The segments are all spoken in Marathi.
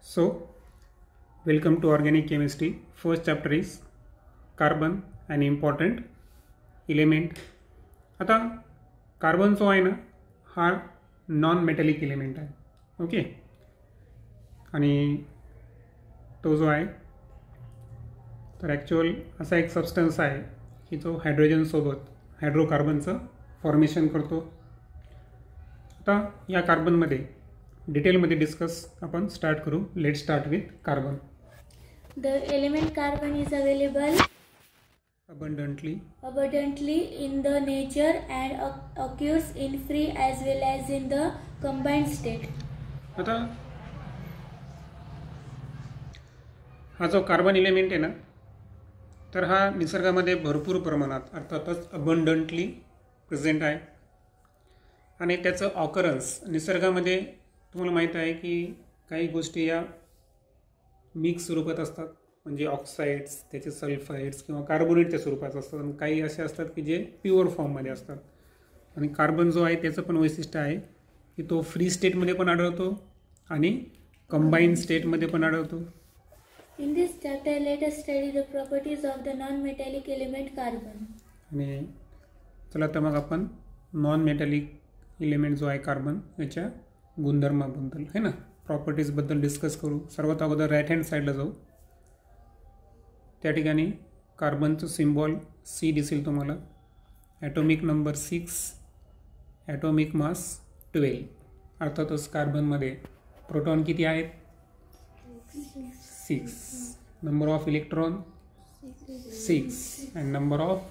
So, welcome to organic chemistry. First chapter is carbon, an important element. आता कार्बन जो आहे ना हा नॉन मेटॅलिक एलिमेंट आहे. ओके, आणि तो जो आहे तर ॲक्च्युअल असा एक सबस्टन्स आहे की जो हायड्रोजनसोबत हायड्रोकार्बनचं फॉर्मेशन करतो. आता या कार्बनमध्ये डिटेलमध्ये डिस्कस आपण स्टार्ट करू. Let start with carbon. The element carbon is available abundantly in the nature and occurs in free as well as in the combined state. आता हा जो कार्बन एलिमेंट आहे ना तर हा निसर्गामध्ये भरपूर प्रमाणात अर्थातच अबंडंटली प्रेझेंट आहे. आणि त्याचं ऑकरन्स निसर्गामध्ये तुम्हाला माहीत आहे की काही गोष्टी या मिक्स स्वरूपात असतात, म्हणजे ऑक्साईड्स, त्याचे सल्फाईड्स किंवा कार्बोनेटच्या स्वरूपात असतात, आणि काही असे असतात की जे प्युअर फॉर्ममध्ये असतात. आणि कार्बन जो आहे त्याचं पण वैशिष्ट्य आहे की तो फ्री स्टेटमध्ये पण आढळतो आणि कंबाईन स्टेटमध्ये पण आढळतो. In this chapter, let us study the properties of the non-metallic element carbon. आणि चला तर मग आपण नॉन मेटॅलिक एलिमेंट जो आहे कार्बन याच्या गुणधर्माबद्दल है ना प्रॉपर्टीजबद्दल डिस्कस करू. सर्वात अगोदर राईट हँड साईडला जाऊ. त्या ठिकाणी कार्बनचं सिम्बॉल सी दिसेल तुम्हाला. Atomic number 6, atomic mass 12. अर्थातच कार्बनमध्ये प्रोटॉन किती आहेत? 6. Number of electron 6 and number of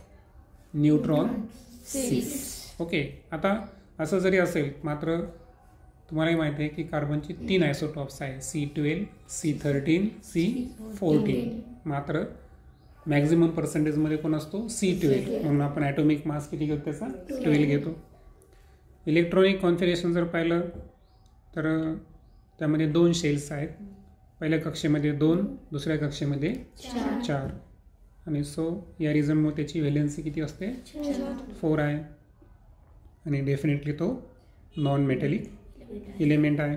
neutron 6. Okay, आता असं जरी असेल मात्र तुम्हालाही माहिती आहे की कार्बनची 3 आयसोटॉप्स आहे, C12, C13, C14. मात्र मॅक्झिमम पर्सेंटेजमध्ये कोण असतो? C12. म्हणून आपण ॲटॉमिक मास किती घेतो? त्याचा 12 घेतो. इलेक्ट्रॉनिक कॉन्फिगरेशन जर पाहिलं तर त्यामध्ये 2 शेल्स आहेत. पहिल्या कक्षेमध्ये 2, दुसऱ्या कक्षेमध्ये 4. आणि सो या रिझनमुळे त्याची व्हॅलेन्सी किती असते? 4 आहे. आणि डेफिनेटली तो नॉन मेटॅलिक एलिमेंट आहे.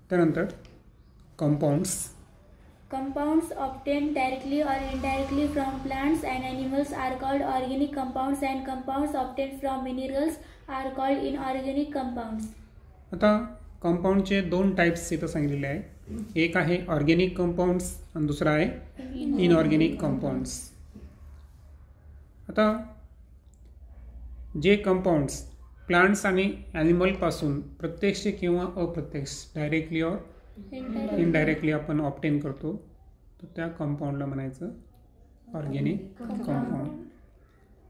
त्यानंतर compounds. Compounds obtained directly or indirectly from plants and animals are called organic compounds, and compounds obtained from minerals are called inorganic compounds. आता कंपाऊंडचे 2 टाईप्स इथं सांगितलेले आहे. एक आहे ऑर्गॅनिक कंपाऊंड्स आणि दुसरा आहे इनऑर्गॅनिक कंपाऊंड्स. आता जे कंपाऊंड्स प्लांट्स आणि ॲनिमलपासून प्रत्यक्ष किंवा अप्रत्यक्ष डायरेक्टली और इनडायरेक्टली आपण ऑब्टेन करतो तर त्या कंपाऊंडला म्हणायचं ऑर्गॅनिक कंपाऊंड.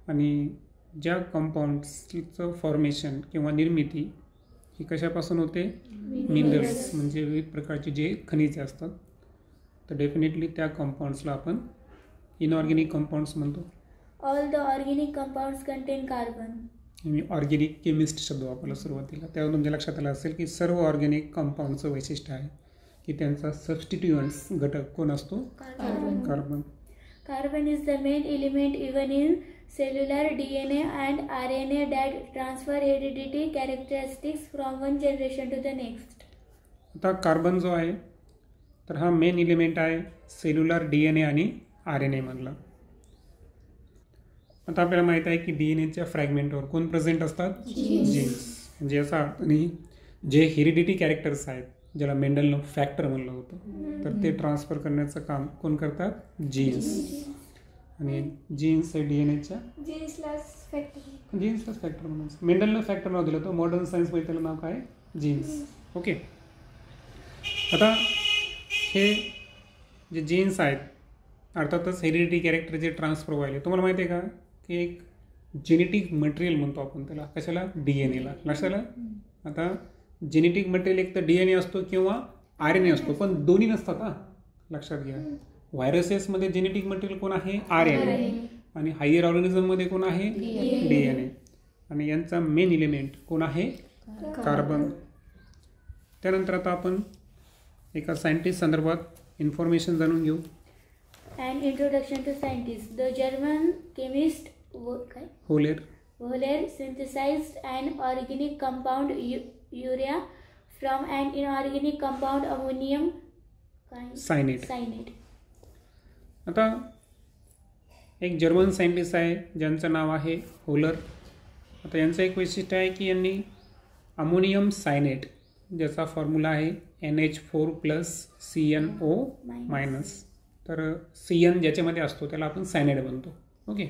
आणि ज्या कंपाऊंड्सचं फॉर्मेशन किंवा निर्मिती ही कशापासून होते? मिनरल्स, म्हणजे विविध प्रकारचे जे खनिजे असतात. तर डेफिनेटली त्या कंपाऊंड्सला आपण इनऑर्गॅनिक कंपाऊंड्स म्हणतो. All the organic compounds contain carbon. Me organic chemist शब्द वापरला सुरुवातीला. त्यावर तुमच्या लक्षात आलं असेल की सर्व ऑर्गॅनिक कंपाऊंडचं वैशिष्ट्य आहे की त्यांचा सबस्टिट्युएंट्स घटक कोण असतो? Carbon. Carbon is the main element even in cellular DNA and RNA that transfer heredity characteristics from one generation to the next. आता कार्बन जो आहे तर हा मेन एलिमेंट आहे सेल्युलर DNA आणि RNA मधला. आता आपल्याला माहीत आहे की DNAच्या फ्रॅगमेंटवर कोण प्रेझेंट असतात? जीन्स. म्हणजे याचा अर्थ नाही जे हेरिडिटी कॅरेक्टर्स आहेत ज्याला मेंडलनं फॅक्टर म्हणलं होतं तर ते ट्रान्सफर करण्याचं काम कोण करतात? जीन्स. आणि जीन्स हे DNAच्या जीन्सलाच फॅक्टर म्हणायचं. मेंडलनं फॅक्टर नाव दिलं होतं. मॉडर्न सायन्समध्ये त्याला नाव काय? जीन्स. ओके, आता हे जे जीन्स आहेत अर्थातच हेरिडिटी कॅरेक्टर जे ट्रान्सफर व्हायले तुम्हाला माहिती आहे का की एक जेनेटिक मटेरियल म्हणतो आपण त्याला. कशाला? DNAला. लक्षात आलं? आता जेनेटिक मटेरियल एक तर DNA असतो किंवा RNA असतो, पण दोन्ही नसतात. लक्षात घ्या. व्हायरसेसमध्ये जेनेटिक मटेरियल कोण आहे? RNA. आणि हायर ऑर्गॅनिझममध्ये कोण आहे? DNA. आणि यांचा मेन एलिमेंट कोण आहे? कार्बन. त्यानंतर आता आपण एका सायंटिस्ट संदर्भात इन्फॉर्मेशन जाणून घेऊ. An introduction to scientists. The German chemist Wohler synthesized an organic compound urea from an inorganic compound ammonium cyanate. Cyanate. आता एक जर्मन सायंटिस्ट आहे ज्यांचं नाव आहे होलर. आता यांचं एक वैशिष्ट्य आहे की यांनी अमोनियम सायनेट ज्याचा फॉर्म्युला आहे NH4+CnO-. तर CN ज्याच्यामध्ये असतो त्याला आपण सायनाइड बनतो. ओके,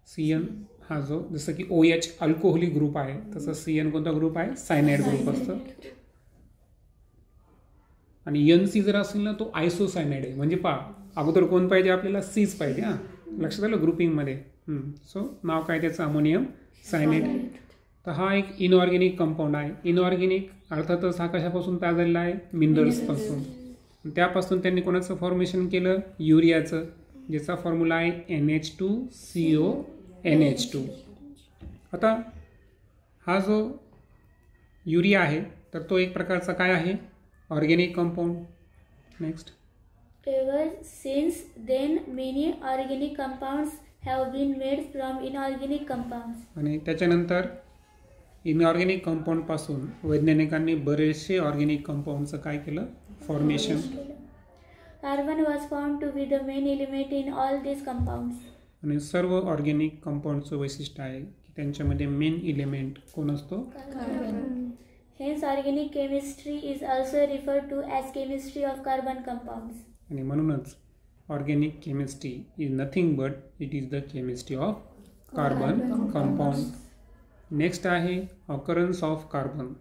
CN हा जो जसं की OH अल्कोहोलिक ग्रुप आहे तसं CN कोणता ग्रुप आहे? सायनाइड ग्रुप असतं. आणि NC जर असेल ना तो आयसोसायनाइड आहे. म्हणजे पहा अगोदर कोण पाहिजे आपल्याला? Cच पाहिजे. हां, लक्षात आलं ग्रुपिंगमध्ये. सो नाव काय त्याचं? Ammonium cyanide. तर हा एक इनऑर्गॅनिक कंपाऊंड आहे. इनऑर्गॅनिक अर्थातच हा कशापासून तयार झालेला आहे? मिनरल्सपासून. त्यापासून त्यांनी कोणाचं फॉर्मेशन केलं? युरियाचं, ज्याचा फॉर्म्युला आहे NH2CONH2. आता हा जो युरिया आहे तर तो एक प्रकारचा काय आहे? Organic compound. Next. Ever since then, many organic compounds have been made from inorganic compounds. आणि त्याच्यानंतर इनऑर्गॅनिक कंपाऊंडपासून वैज्ञानिकांनी बरेचसे ऑर्गॅनिक कंपाऊंडचं काय केलं? Formation. Carbon was found to be the main element in all these compounds. आणि सर्व ऑर्गॅनिक कंपाऊंडचं वैशिष्ट्य आहे की त्यांच्यामध्ये मेन इलेमेंट कोण असतो? Carbon. Hence, organic chemistry is also referred to as chemistry of carbon compounds. आणि म्हणूनच organic chemistry is nothing but it is the chemistry of carbon compound. Next आहे occurrence of carbon.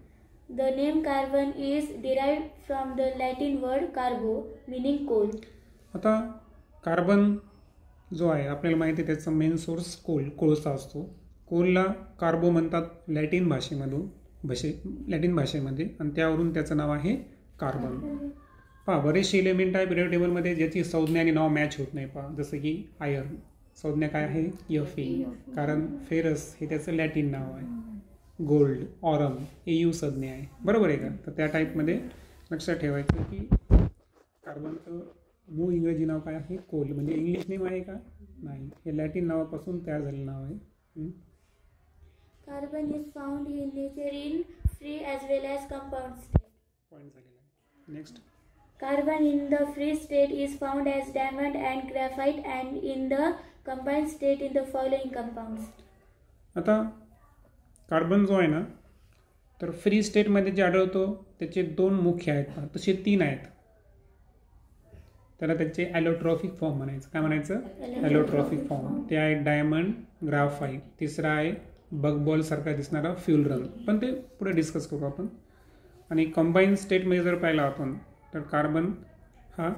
The name carbon is derived from the Latin word carbo, meaning coal. आता कार्बन जो आहे आपल्याला माहिती आहे त्याचा मेन सोर्स कोळसा असतो. कोलला कार्बो म्हणतात लॅटिन भाषेमध्ये आणि त्यावरून त्याचं नाव आहे कार्बन. पहा बरेचसे एलिमेंट आहे पिरियड टेबलमध्ये ज्याची संज्ञा आणि नाव मॅच होत नाही. पहा जसं की आयर्न, संज्ञा काय आहे? Fe, कारण फेरस हे त्याचं लॅटिन नाव आहे. गोल्ड, ऑरम AU संज्ञा आहे. बरोबर आहे का? तर त्या टाईपमध्ये लक्षात ठेवायचं की कार्बनचं मूळ इंग्रजी नाव काय आहे? कोल. म्हणजे इंग्लिश नेम आहे का? नाही, हे लॅटिन नावापासून तयार झालेलं नाव आहे. Carbon is found in nature in free as well as compound state. Point झालेला आहे. Next. Carbon in the free state is found as diamond and graphite, and in the combined state in the following compounds. आता कार्बन जो आहे ना तर फ्री स्टेटमध्ये जे आढळतो त्याचे दोन मुख्य आहेत. तसे तीन आहेत. त्याला त्याचे ॲलोट्रॉफिक फॉर्म म्हणायचं. काय म्हणायचं? ॲलोट्रॉफिक फॉर्म. ते आहे डायमंड, ग्राफाईट. तिसरा आहे बगबॉल सारखा दिसणारा फ्युल रंग, पण ते पुढे डिस्कस करू आपण. आणि कंबाईन स्टेटमध्ये जर पाहिला आपण तर कार्बन हा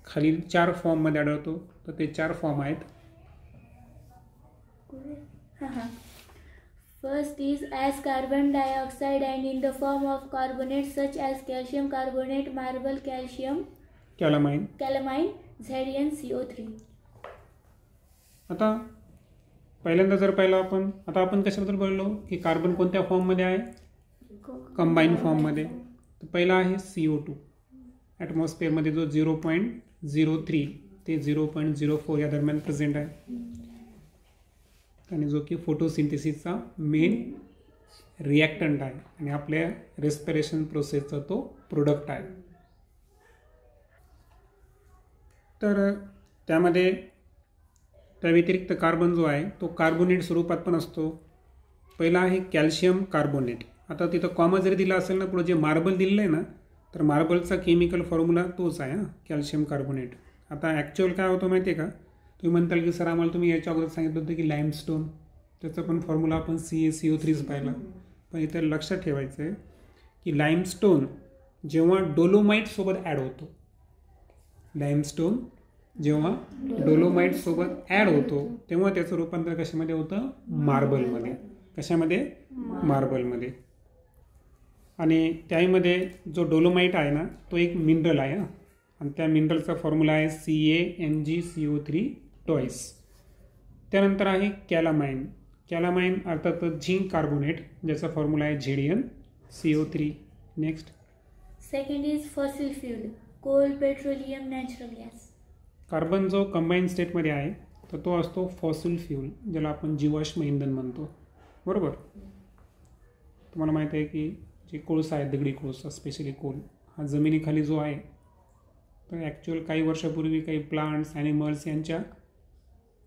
खालील 4 फॉर्ममध्ये आढळतो. तर ते 4 फॉर्म आहेत. First is as carbon dioxide and in the form of carbonates such as calcium carbonate, marble calcium, calamine, ZnCO3. आता पहिल्यांदा जर पाहिलं आपण, आता आपण कशाबद्दल बोललो की कार्बन कोणत्या फॉर्ममध्ये आहे? कंबाईन फॉर्ममध्ये. तर पहिला आहे CO2. ॲटमॉस्फिअरमध्ये जो 0.03 ते 0.04 या दरम्यान प्रेझेंट आहे आणि जो की फोटोसिंथेसिसचा मेन रिॲक्टंट आहे आणि आपल्या रेस्पिरेशन प्रोसेसचा तो प्रोडक्ट आहे. तर त्यामध्ये त्या व्यतिरिक्त कार्बन जो आहे तो कार्बोनेट स्वरूपात पण असतो. पहिला आहे कॅल्शियम कार्बोनेट. आता तिथं कॉमा जरी दिला असेल ना पुढे जे मार्बल दिलेलं आहे ना तर मार्बलचा केमिकल फॉर्म्युला तोच आहे कॅल्शियम कार्बोनेट. आता ॲक्च्युअल काय होतं माहिती आहे का? तुम्ही म्हणताल की सर आम्हाला तुम्ही याच्या अगोदर सांगितलं होतं की लाईमस्टोन, त्याचा पण फॉर्म्युला आपण CaCO3 पाहिला. पण इथे लक्षात ठेवायचं आहे की लाईमस्टोन जेव्हा डोलोमाईटसोबत ॲड होतो, लाईमस्टोन जेव्हा डोलोमाईटसोबत ॲड होतो तेव्हा त्याचं रूपांतर कशामध्ये होतं? मार्बलमध्ये. कशामध्ये? मार्बलमध्ये. आणि त्यामध्ये जो डोलोमाईट आहे ना तो एक मिनरल आहे आणि त्या मिनरलचा फॉर्म्युला आहे CaMgCO3 टॉईस. त्यानंतर आहे कॅलामाइन. कॅलामाइन अर्थात झिंक कार्बोनेट ज्याचा फॉर्म्युला आहे ZnCO3. Next. Second is fossil fuel, coal, petroleum, natural gas. Carbon जो कंबाईन स्टेटमध्ये आहे तर तो असतो फॉसिल फ्यूल, ज्याला आपण जीवाश्म इंधन म्हणतो. बरोबर. तुम्हाला माहीत आहे की जे कोळसा आहे, दगडी कोळसा, स्पेशली कोल, हा जमिनीखाली जो आहे तर ॲक्च्युअल काही वर्षापूर्वी काही प्लांट्स ॲनिमल्स यांच्या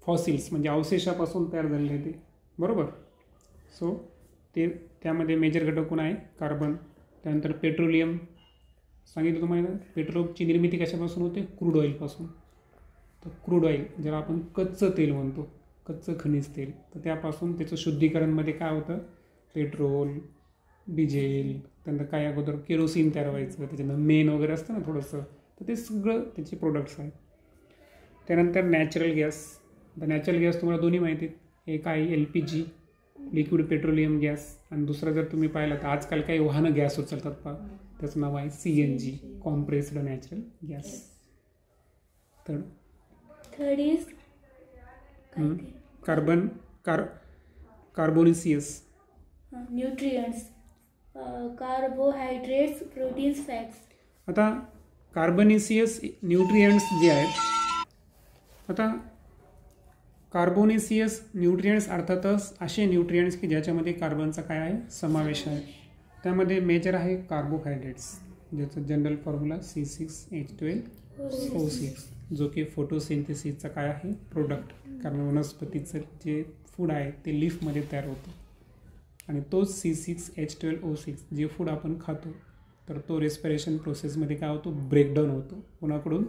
फॉसिल्स म्हणजे अवशेषापासून तयार झालेले ते, बरोबर. सो ते त्यामध्ये मेजर घटक कोण आहे? कार्बन. त्यानंतर पेट्रोलियम सांगितलं तुम्हाला. पेट्रोलची निर्मिती कशापासून होते? क्रूड ऑइलपासून. तर क्रूड ऑइल ज्याला आपण कच्चं तेल म्हणतो, कच्चं खनिज तेल, तर त्यापासून त्याचं शुद्धीकरणमध्ये काय होतं? पेट्रोल, डिझेल, त्यानंतर काय अगोदर केरोसिन तयार व्हायचं, त्याच्यानं मेन वगैरे असतं ना थोडंसं, तर ते सगळं त्याचे प्रोडक्ट्स आहेत. त्यानंतर नॅचरल गॅस. तर नॅचरल गॅस तुम्हाला दोन्ही माहिती आहेत. एक आहे LPG, लिक्विड पेट्रोलियम गॅस, आणि दुसरा जर तुम्ही पाहिलं तर आजकाल काही वाहनं गॅस उचलतात पहा, त्याचं नाव आहे CNG, compressed natural gas. Third is carbonaceous. Nutrients, carbohydrates, proteins, fats. आता कार्बोनिसियस न्यूट्रिएंट्स जे आहेत, आता कार्बोनिसियस न्यूट्रिएंट्स अर्थातच असे न्यूट्रिएंट्स की ज्याच्यामध्ये कार्बनचा काय आहे? समावेश आहे. त्यामध्ये मेजर आहे कार्बोहायड्रेट्स, ज्याचं जनरल फॉर्म्युला C6H12O6, जो की फोटोसिंथेसिसचा काय आहे? प्रोडक्ट. कारण वनस्पतीचं जे फूड आहे ते लीफमध्ये तयार होतं, आणि तोच C6H12O6 जे फूड आपण खातो, तर तो रेस्पिरेशन प्रोसेसमध्ये काय होतो? ब्रेकडाऊन होतो. कोणाकडून?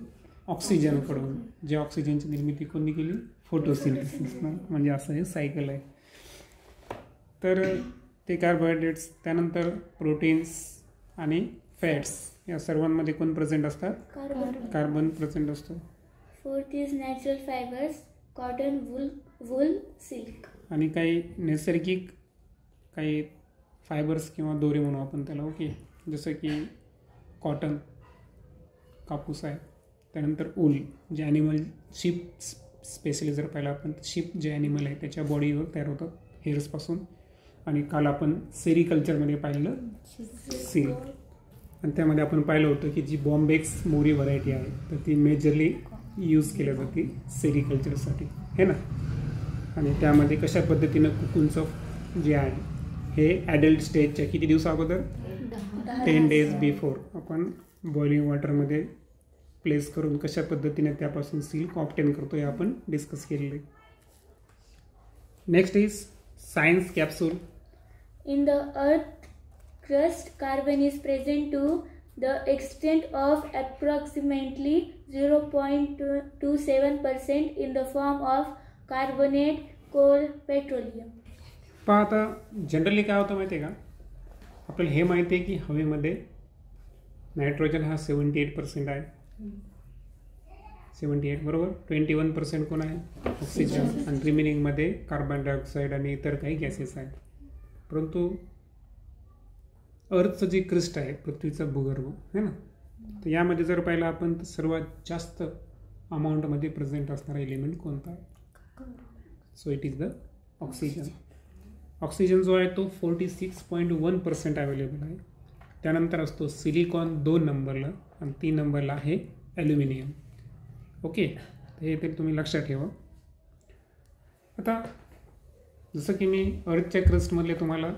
ऑक्सिजनकडून. जे ऑक्सिजनची निर्मिती कोणी केली? फोटोसिंथेसिसनं. म्हणजे असं हे सायकल आहे. तर ते कार्बोहायड्रेट्स. त्यानंतर प्रोटीन्स आणि फॅट्स, या सर्वांमध्ये कोण प्रेझेंट असतात? कार्बन प्रेझेंट असतो. Fourth is natural fibres, cotton, wool, silk. आणि काही नैसर्गिक काही फायबर्स किंवा दोरे म्हणू आपण त्याला, ओके. जसं की कॉटन, कापूस आहे. त्यानंतर ऊल, जे ॲनिमल, शीप स्पेशली जर पाहिलं आपण, शीप जे ॲनिमल आहे त्याच्या बॉडीवर तयार होतात हेअर्सपासून. आणि काल आपण सेरिकल्चरमध्ये पाहिलं सिल्क, आणि त्यामध्ये आपण पाहिलं होतं की जी बॉम्बेक्स मोरी व्हरायटी आहे, तर ती मेजरली यूज केल्या जाते सेरिकल्चरसाठी, हे ना. आणि त्यामध्ये कशा पद्धतीनं कुकूनचं जे आहे हे ॲडल्ट स्टेजच्या किती दिवसा अगोदर? 10 days बिफोर आपण बॉइलिंग वॉटरमध्ये प्लेस करून कशा पद्धतीने त्यापासून सिल्क ऑब्टेन करतो हे आपण डिस्कस केलेलं आहे. Next is science capsule. In the earth crust, carbon is present to the extent of approximately 0.27% in the form of carbonate, coal, petroleum. पहा आता जनरली काय होतं माहिती आहे का? आपल्याला हे माहिती आहे की हवेमध्ये नायट्रोजन हा 78% आहे, 78 बरोबर. 21% कोण आहे? ऑक्सिजन. आणि रिमेनिंगमध्ये कार्बन डायऑक्साईड आणि इतर काही गॅसेस आहेत. परंतु अर्थचं जे क्रिस्ट आहे, पृथ्वीचा भूगर्भ है ना, तर यामध्ये जर पाहिलं आपण तर सर्वात जास्त अमाऊंटमध्ये प्रेझेंट असणारा एलिमेंट कोणता आहे? So it is the oxygen. Oxygen जो आहे तो 46.1% अवेलेबल आहे. त्यानंतर असतो सिलिकॉन 2 नंबरला, आणि 3 नंबरला आहे ॲल्युमिनियम. ओके, हे तर तुम्ही लक्षात ठेवा. आता जसं की मी अर्थच्या क्रस्टमधले तुम्हाला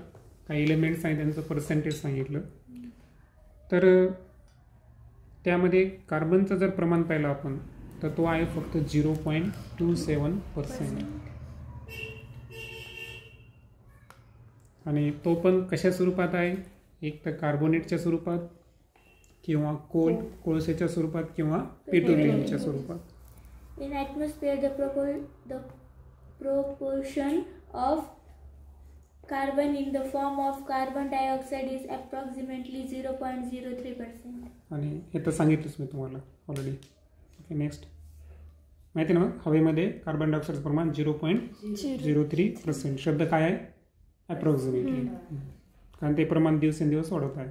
काही एलिमेंट्स आहेत त्यांचं पर्सेंटेज सांगितलं, तर त्यामध्ये कार्बनचं जर प्रमाण पाहिलं आपण तर तो आहे फक्त 0.27%. आणि तो पण कशा स्वरूपात आहे? एक तर कार्बोनेटच्या स्वरूपात, किंवा कोळसेच्या स्वरूपात, किंवा पेट्रोलियमच्या स्वरूपात. In atmosphere, the proportion of carbon in the form of carbon dioxide is approximately 0.03%. आणि हे तर सांगितलंच मी तुम्हाला ऑलरेडी. Okay, next. माहिती ना, हवेमध्ये कार्बन डायऑक्साईडचं प्रमाण 0.03%. शब्द काय आहे? अप्रॉक्सिमेटली. कारण ते प्रमाण दिवसेंदिवस वाढत आहे.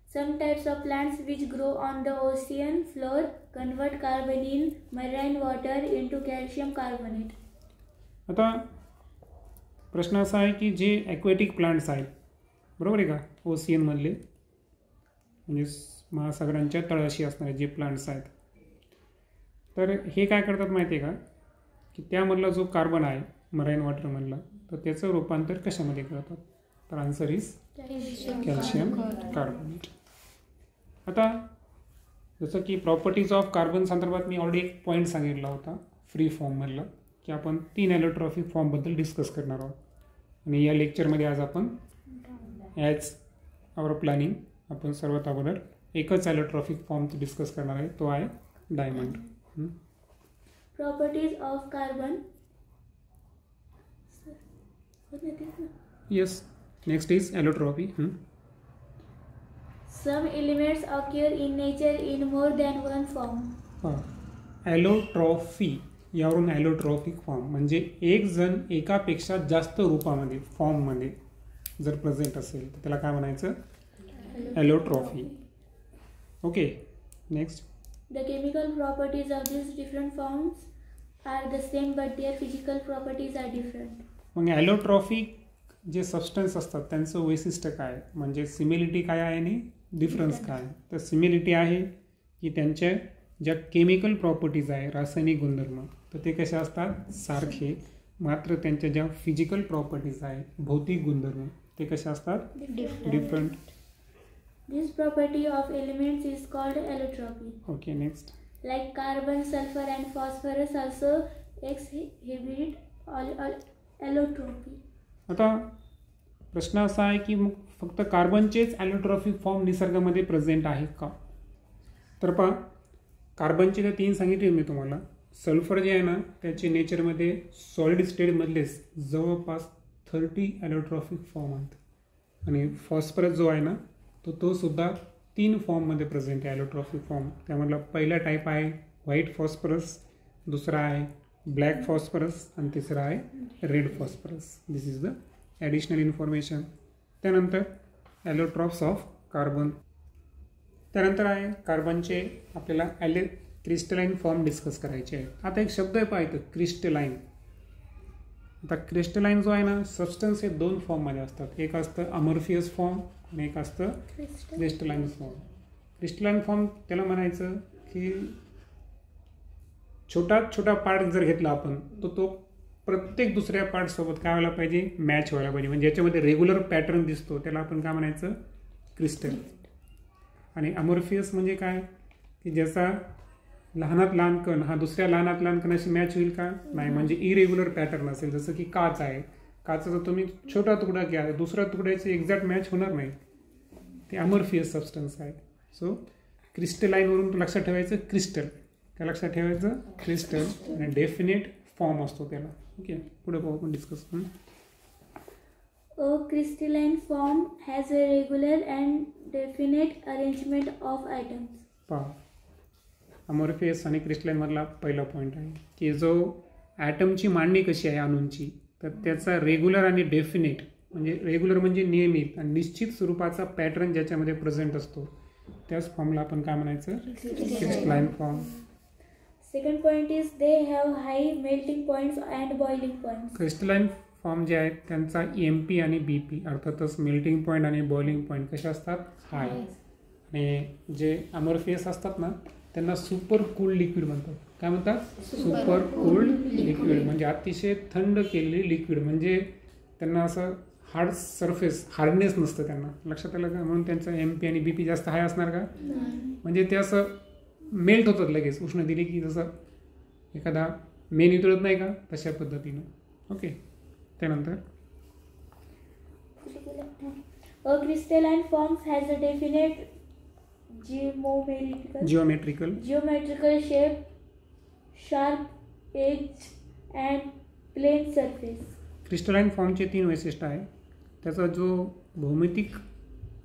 Some types of plants which grow on the ocean floor convert carbon in marine water into calcium carbonate. आता प्रश्न असा आहे की जे ॲक्वेटिक प्लांट्स आहेत, बरोबर आहे का, ओशियनमधले म्हणजे महासागरांच्या तळाशी असणारे जे प्लांट्स आहेत, तर हे काय करतात माहिती आहे का, की त्यामधला जो कार्बन आहे मराईन वॉटरमधला, तर त्याचं रूपांतर कशामध्ये करतात? तर आन्सर इज कॅल्शियम कार्बोनेट. आता जसं की प्रॉपर्टीज ऑफ कार्बन संदर्भात मी ऑलरेडी एक पॉईंट सांगितला होता फ्री फॉर्ममधला, की आपण 3 ॲलोट्रॉफिक फॉर्मबद्दल डिस्कस करणार आहोत. आणि या लेक्चरमध्ये आज आपण ॲज आवर प्लॅनिंग आपण सर्वात अगोदर एकच ॲलोट्रॉफिक फॉर्म डिस्कस करणार आहे, तो आहे diamond. Properties of carbon. Yes. Next is allotropy. Some elements occur in nature in more than one form. ॲलोट्रॉफी यावरून ॲलोट्रॉफिक फॉर्म म्हणजे एक जण एकापेक्षा जास्त रूपामध्ये फॉर्ममध्ये जर प्रेझेंट असेल तर त्याला काय म्हणायचं? Allotropy. Okay. Next. The chemical properties of these different forms are the same but their physical properties are different. मग ॲलोट्रॉफिक जे सबस्टन्स असतात त्यांचं वैशिष्ट्य काय, म्हणजे सिमिलिटी काय आहे आणि डिफरन्स काय? तर सिमिलिटी आहे की त्यांच्या ज्या केमिकल प्रॉपर्टीज आहे, रासायनिक गुणधर्म, तर ते कसे असतात? सारखे. मात्र त्यांच्या ज्या फिजिकल प्रॉपर्टीज आहे, भौतिक गुणधर्म, ते कसे असतात? Different. This property of elements is called allotropy. Okay. Next. Like carbon, sulfur and phosphorus also exhibit allotropy. आता प्रश्न असा आहे की मग फक्त कार्बनचेच ॲलोट्रॉफिक फॉर्म निसर्गामध्ये प्रेझेंट आहेत का? तर पहा, कार्बनचे तर 3 सांगितले मी तुम्हाला. सल्फर जे आहे ना, त्याचे नेचरमध्ये सॉलिड स्टेटमधलेच जवळपास 30 ॲलोट्रॉफिक फॉर्म आहेत. आणि फॉस्फरस जो आहे ना, तो सुद्धा 3 फॉर्ममध्ये प्रेझेंट आहे ॲलोट्रॉफिक फॉर्म. त्यामधला पहिला टाईप आहे व्हाईट फॉस्फरस, दुसरा आहे ब्लॅक फॉस्फरस आणि तिसरा आहे red phosphorus. This is the additional information. त्यानंतर ॲलोट्रॉप्स ऑफ कार्बन. त्यानंतर आहे कार्बनचे आपल्याला क्रिस्टलाइन फॉर्म डिस्कस करायचे आहेत. आता एक शब्द आहे पाहिजे, क्रिस्टलाइन. आता क्रिस्टलाइन जो आहे ना, सबस्टन्स हे 2 फॉर्ममध्ये असतात. एक असतं अमॉर्फियस फॉर्म आणि एक असतं क्रिस्टलाइन फॉर्म. क्रिस्टलाइन फॉर्म त्याला म्हणायचं की छोटा पार्ट जर घेतला आपण तर तो प्रत्येक दुसऱ्या पार्टसोबत काय व्हायला पाहिजे? मॅच व्हायला पाहिजे. म्हणजे ज्याच्यामध्ये रेग्युलर पॅटर्न दिसतो त्याला आपण काय म्हणायचं? क्रिस्टल. आणि अमॉर्फियस म्हणजे काय? की ज्याचा लहानात लहान कण हा दुसऱ्या लहानात लहान कणाशी मॅच होईल का? नाही. म्हणजे इरेग्युलर पॅटर्न असेल. जसं की काच आहे, काचाचा तुम्ही छोटा तुकडा घ्या, दुसऱ्या तुकड्याची एक्झॅक्ट मॅच होणार नाही. ते अमॉर्फियस सबस्टन्स आहे. सो क्रिस्टलाइनवरून लक्षात ठेवायचं क्रिस्टल. काय लक्षात ठेवायचं? क्रिस्टल. आणि डेफिनेट फॉर्म असतो त्याला. ओके. पुढे पाहू आपण discuss. A crystalline form has a regular and definite arrangement of atoms. पहा, अमॉर्फियस आणि क्रिस्टलाइन मधला पहिला पॉईंट आहे की जो ॲटमची मांडणी कशी आहे अणूंची, तर त्याचा रेग्युलर आणि डेफिनेट, म्हणजे रेग्युलर म्हणजे नियमित आणि निश्चित स्वरूपाचा पॅटर्न ज्याच्यामध्ये प्रेझेंट असतो त्याच फॉर्मला आपण काय म्हणायचं? Crystalline form. Second point is they have high melting points and boiling points. Crystalline form जे आहेत त्यांचा MP आणि BP अर्थातच मेल्टिंग पॉईंट आणि बॉइलिंग पॉईंट कसे असतात? हाय. आणि जे अमॉर्फियस असतात ना त्यांना सुपर कूल्ड लिक्विड म्हणतात. काय म्हणतात? Super cooled liquid. म्हणजे अतिशय थंड केलेली लिक्विड. म्हणजे त्यांना असं हार्ड सरफेस, हार्डनेस नसतं त्यांना. लक्षात आलं का? म्हणून त्यांचं MP आणि BP जास्त हाय असणार का? म्हणजे ते असं मेल्ट होतात लगेच उष्ण दिली की, जसं एखादा मेन वितळत नाही का तशा पद्धतीनं. ओके. त्यानंतर A crystalline form has a definite geometrical shape, sharp edge and plane surface. Crystalline फॉर्मचे 3 वैशिष्ट्य आहे. त्याचा जो भौमितिक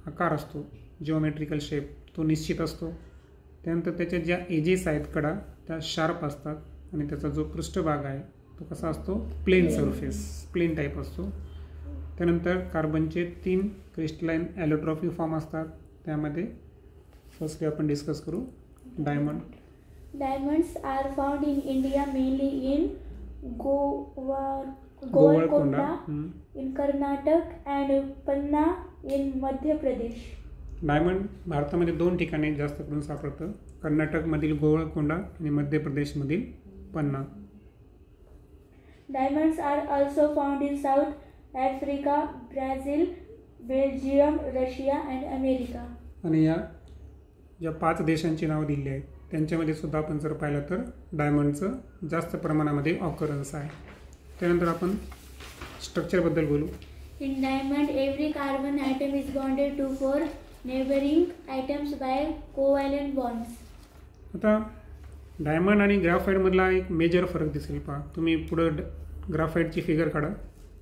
आकार असतो, जिओमेट्रिकल शेप, तो निश्चित असतो. त्यानंतर त्याच्या ज्या एजेस आहेत, कडा, त्या शार्प असतात. आणि त्याचा जो पृष्ठभाग आहे तो कसा असतो? प्लेन सरफेस, प्लेन टाईप असतो. त्यानंतर कार्बनचे 3 क्रिस्टलाइन ॲलोट्रॉफिक फॉर्म असतात. त्यामध्ये फर्स्टली आपण डिस्कस करू diamond. Diamonds are found in India mainly in Govardhana in Karnataka and Panna in Madhya Pradesh. Diamond भारतामध्ये 2 ठिकाणी जास्त करून सापडतं. कर्नाटकमधील गोवळकोंडा आणि मध्य प्रदेशमधील पन्ना. Diamonds are also found in South Africa, Brazil, Belgium, Russia and America. आणि या ज्या 5 देशांची नावं दिली आहेत त्यांच्यामध्ये सुद्धा आपण जर पाहिलं तर डायमंडचं जास्त प्रमाणामध्ये ऑकरन्स आहे. त्यानंतर आपण स्ट्रक्चरबद्दल बोलू. In diamond, every carbon atom is bonded to 4 neighboring atoms by covalent bonds. आता डायमंड आणि ग्राफाईटमधला एक मेजर फरक दिसेल. पहा तुम्ही पुढं ग्राफाईटची फिगर काढा.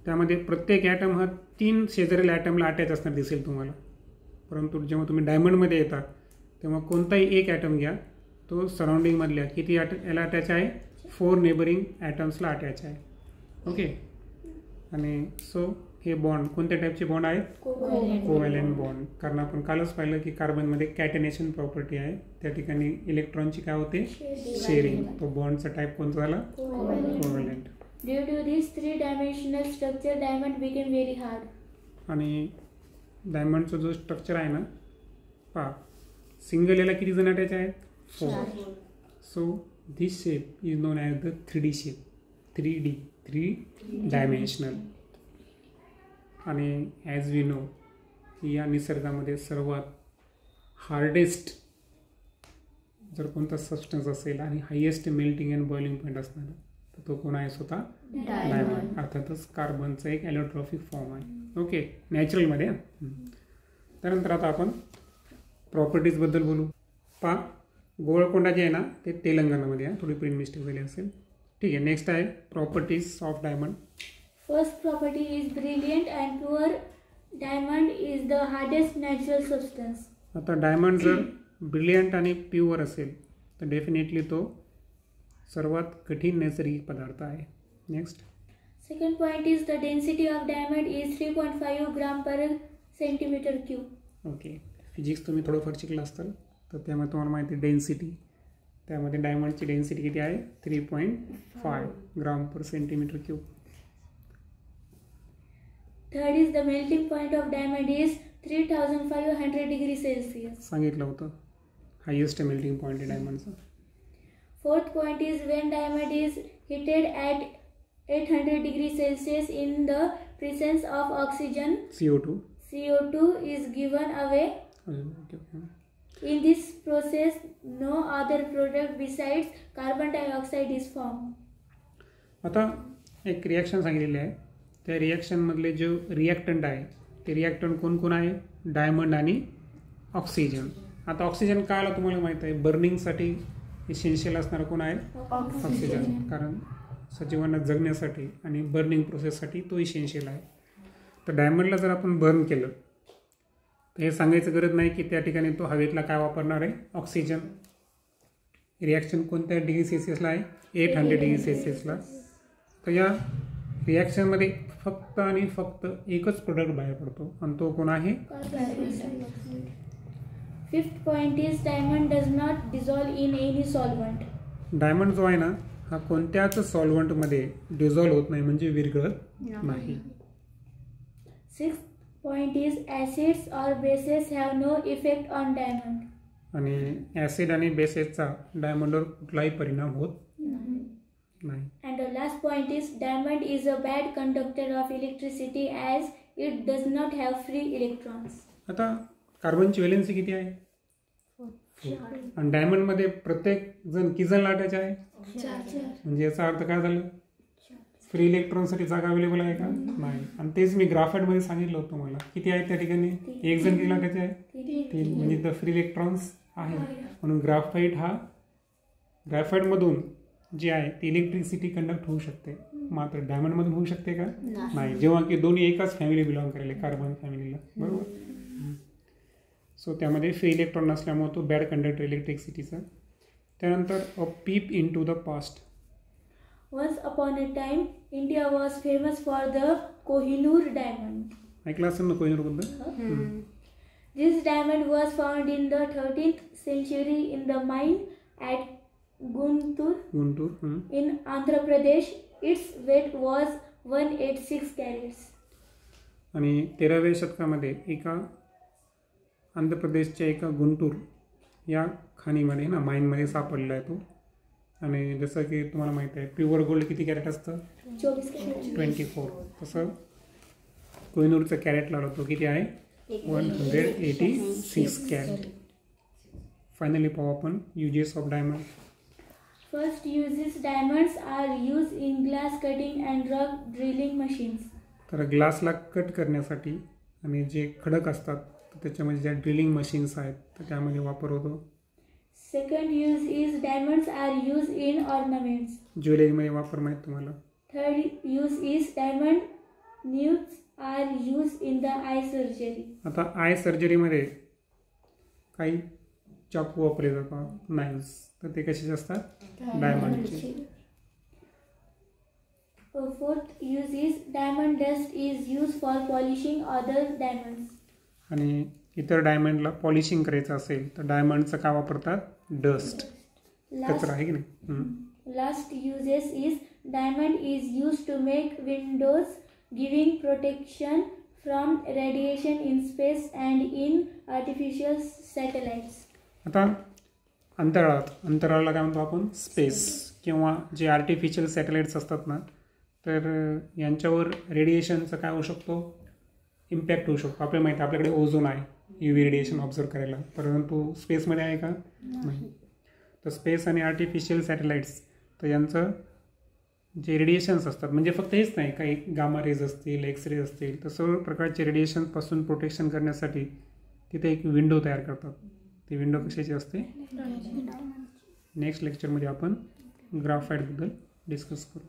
त्यामध्ये प्रत्येक ॲटम हा 3 शेजारील ॲटमला अटॅच असणार दिसेल तुम्हाला. परंतु जेव्हा तुम्ही डायमंडमध्ये येतात तेव्हा कोणताही एक ॲटम घ्या, तो सराउंडिंगमधल्या किती याला अटॅच आहे, 4 नेबरिंग ॲटम्सला अटॅच आहे. ओके. आणि सो हे बॉन्ड कोणत्या टाईपचे बॉन्ड आहेत, कोव्हॅलेंट बॉन्ड. कारण आपण कालच पाहिलं की कार्बनमध्ये कॅटेनेशन प्रॉपर्टी आहे, त्या ठिकाणी इलेक्ट्रॉनची काय होते, शेअरिंग. तो बॉन्डचा टाईप कोणता झाला, covalent. Due to this three-dimensional structure, diamond became very hard. आणि डायमंडचा जो स्ट्रक्चर आहे ना, पहा सिंगल याला किती जण अटॅच आहेत, 4. So this shape is non as the 3D shape, 3D, 3 dimensional. आणि ॲज वी नो की या निसर्गामध्ये सर्वात हार्डेस्ट जर कोणता सबस्टन्स असेल आणि highest melting and boiling point असणार तर तो कोण आहे, स्वतः डायमंड. अर्थातच कार्बनचा एक ॲलोट्रॉफिक फॉर्म आहे. ओके, नॅचरलमध्ये. त्यानंतर आता आपण प्रॉपर्टीजबद्दल बोलू. पहा गोवळकोंडा जे आहे ना ते तेलंगणामध्ये आहे, थोडी प्रिंट मिस्टेक झाली असेल. ठीक आहे. नेक्स्ट आहे properties of diamond. First property is brilliant and pure. Diamond is the hardest natural substance. आता डायमंड जर ब्रिलियंट आणि प्युअर असेल तर डेफिनेटली तो सर्वात कठीण नैसर्गिक पदार्थ आहे. Next. Second point is the density of diamond is 3.5 gram per centimeter cube. Okay. Physics तुम्ही थोडंफार शिकलं असताल तर त्यामध्ये तुम्हाला माहिती आहे डेन्सिटी. त्यामध्ये डायमंडची डेन्सिटी किती आहे, 3.5 gram per centimetre cube. Third is the melting point of diamond is 3500 degrees Celsius. सांगितलं होतं हायेस्ट मेल्टिंग पॉईंट आहे डायमंडचा. Fourth point is when diamond is heated at 800 degrees Celsius in the presence of oxygen, CO2 is given away. In this process, no other product besides carbon dioxide is formed. आता एक रिॲक्शन सांगितलेली आहे. त्या रिॲक्शनमधले जो रिॲक्टंट आहे ते रिॲक्टंट कोण कोण आहे, डायमंड आणि ऑक्सिजन. आता ऑक्सिजन का आला तुम्हाला माहीत आहे, बर्निंगसाठी इसेन्शियल असणारं कोण आहे, ऑक्सिजन. कारण सजीवांना जगण्यासाठी आणि बर्निंग प्रोसेससाठी तो इसेन्शियल आहे. तर डायमंडला जर आपण बर्न केलं तर हे सांगायचं गरज नाही की त्या ठिकाणी तो हवेतला काय वापरणार आहे, ऑक्सिजन. रिॲक्शन कोणत्या डिग्री सेल्सिअसला आहे, 800 डिग्री सेल्सिअसला. तर या रिॲक्शनमध्ये फक्त आणि फक्त एकच प्रोडक्ट बाहेर पडतो आणि तो कोण आहे, Fifth point is diamond does not dissolve in any solvent. Diamond जो आहे ना हा कोणत्याच सॉल्व्हंटमध्ये डिझॉल्व्ह होत नाही, म्हणजे विरघळत नाही. Sixth point is acids or bases have no effect on diamond. आणि ॲसिड आणि बेसेसचा डायमंडवर कुठलाही परिणाम होत नाही. And the last point is diamond is a bad conductor of electricity as it does not have free electrons. आता कार्बनची व्हॅलेन्सी किती आहे, 4. आणि डायमंडमध्ये प्रत्येक जण किती जण अटॅच आहे, 4. म्हणजे याचा अर्थ काय झालं, फ्री इलेक्ट्रॉनसाठी जागा अवेलेबल आहे का, नाही. आणि तेच मी ग्राफाईटमध्ये सांगितलं होतं तुम्हाला किती आहे त्या ठिकाणी, एक जण किती अटॅच आहे, 3. म्हणजे द फ्री इलेक्ट्रॉन्स आहे. म्हणून ग्राफाईटमधून जी आहे ती इलेक्ट्रिसिटी कंडक्ट होऊ शकते, मात्र डायमंडमधून होऊ शकते का, नाही. जेव्हा की दोन्ही एकाच फॅमिली बिलॉंग करायला, कार्बन फॅमिलीला, बरोबर. सो त्यामध्ये फ्री इलेक्ट्रॉन नसल्यामुळे तो बॅड कंडक्टर इलेक्ट्रिसिटीचा. त्यानंतर a peep into the past. Once upon a time, India was famous for the Kohinoor diamond. ऐकलं असेल ना कोहिनूरबद्दल. This diamond was found in the 13th century in the mine at Guntur in Andhra Pradesh. Its weight was 186 carats. आणि 13व्या शतकामध्ये एका आंध्र प्रदेशच्या एका गुंटूर या खाणीमध्ये ना माइनमध्ये सापडलेला आहे तो. आणि जसं की तुम्हाला माहीत आहे प्युअर गोल्ड किती कॅरेट असतं, 24. तसं कोहिनूरचं कॅरेट लावला तो किती आहे, 186 कॅरेट. फायनली पाहू आपण uses of diamond. First uses diamonds are used in glass cutting and rock drilling machines. तर ग्लासला कट करण्यासाठी आणि जे खडक असतात तर त्याच्यामध्ये ज्या ड्रिलिंग मशीन्स आहेत तर त्यामध्ये वापर होतो. Second use is diamonds are used in ornaments. ज्वेलरीमध्ये वापर माहीत तुम्हाला. Third use is diamond nudes are used in the eye surgery. आता आय सर्जरीमध्ये काही चाकू वापरले जातात, नाईव्स, तर ते कशाचे असतात? डायमंडचे. Fourth use is diamond dust is used for polishing other diamonds. आणि इतर डायमंडला पॉलिशिंग करायचं असेल तर डायमंडचं काय वापरतात? डस्ट, कचरा आहे की नाही. Last uses is diamond is used to make windows, giving protection from radiation in space and in artificial satellites. आता अंतराळाला काय म्हणतो आपण? स्पेस, किंवा जे आर्टिफिशियल सॅटेलाइट्स असतात ना तर यांच्यावर रेडिएशनचा काय होऊ शकतो? इम्पॅक्ट होऊ शकतो. आपल्याला माहिती आहे आपल्याकडे ओझोन आहे UV रेडिएशन ऑब्झर्व करायला, परंतु स्पेसमध्ये आहे का? नाही. तर स्पेस आणि आर्टिफिशियल सॅटेलाइट्स तर यांचं जे रेडिएशन्स असतात, म्हणजे फक्त हेच नाही, काही गामा रेज असतील, एक्सरेज असतील, तर सर्व प्रकारचे रेडिएशनपासून प्रोटेक्शन करण्यासाठी तिथे एक विंडो तयार करतात. ती विंडो कशाची असते? नेक्स्ट लेक्चरमध्ये आपण ग्राफाईटबद्दल डिस्कस करू.